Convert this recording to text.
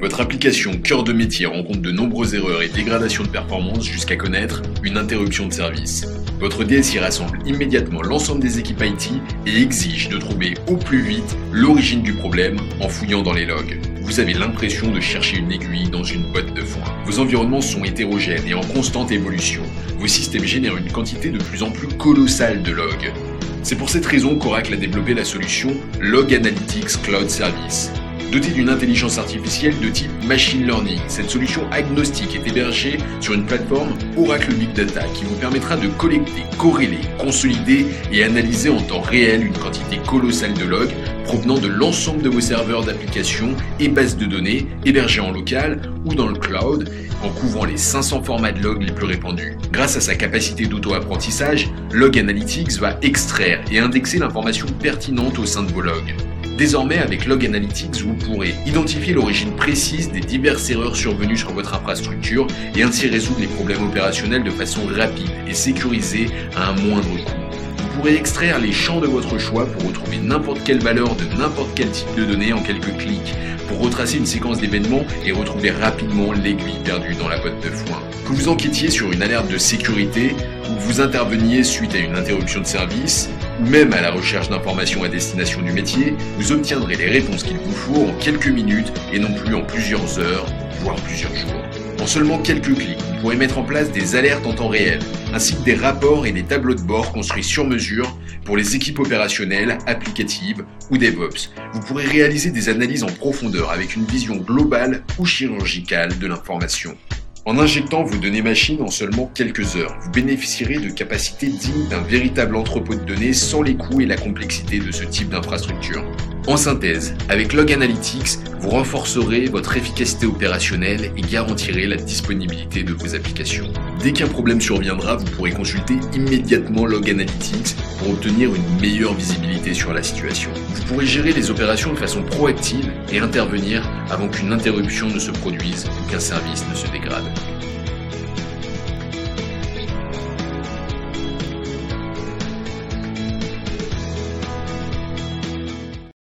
Votre application cœur de métier rencontre de nombreuses erreurs et dégradations de performance jusqu'à connaître une interruption de service. Votre DSI rassemble immédiatement l'ensemble des équipes IT et exige de trouver au plus vite l'origine du problème en fouillant dans les logs. Vous avez l'impression de chercher une aiguille dans une botte de foin. Vos environnements sont hétérogènes et en constante évolution. Vos systèmes génèrent une quantité de plus en plus colossale de logs. C'est pour cette raison qu'Oracle a développé la solution Log Analytics Cloud Service. Dotée d'une intelligence artificielle de type machine learning, cette solution agnostique est hébergée sur une plateforme Oracle Big Data qui vous permettra de collecter, corréler, consolider et analyser en temps réel une quantité colossale de logs provenant de l'ensemble de vos serveurs d'applications et bases de données hébergées en local ou dans le cloud en couvrant les 500 formats de logs les plus répandus. Grâce à sa capacité d'auto-apprentissage, Log Analytics va extraire et indexer l'information pertinente au sein de vos logs. Désormais, avec Log Analytics, vous pourrez identifier l'origine précise des diverses erreurs survenues sur votre infrastructure et ainsi résoudre les problèmes opérationnels de façon rapide et sécurisée à un moindre coût. Vous pourrez extraire les champs de votre choix pour retrouver n'importe quelle valeur de n'importe quel type de données en quelques clics, pour retracer une séquence d'événements et retrouver rapidement l'aiguille perdue dans la botte de foin. Que vous enquêtiez sur une alerte de sécurité ou que vous interveniez suite à une interruption de service, ou même à la recherche d'informations à destination du métier, vous obtiendrez les réponses qu'il vous faut en quelques minutes et non plus en plusieurs heures, voire plusieurs jours. En seulement quelques clics, vous pourrez mettre en place des alertes en temps réel, ainsi que des rapports et des tableaux de bord construits sur mesure pour les équipes opérationnelles, applicatives ou DevOps. Vous pourrez réaliser des analyses en profondeur avec une vision globale ou chirurgicale de l'information. En injectant vos données machines en seulement quelques heures, vous bénéficierez de capacités dignes d'un véritable entrepôt de données sans les coûts et la complexité de ce type d'infrastructure. En synthèse, avec Log Analytics, vous renforcerez votre efficacité opérationnelle et garantirez la disponibilité de vos applications. Dès qu'un problème surviendra, vous pourrez consulter immédiatement Log Analytics pour obtenir une meilleure visibilité sur la situation. Vous pourrez gérer les opérations de façon proactive et intervenir avant qu'une interruption ne se produise ou qu'un service ne se dégrade.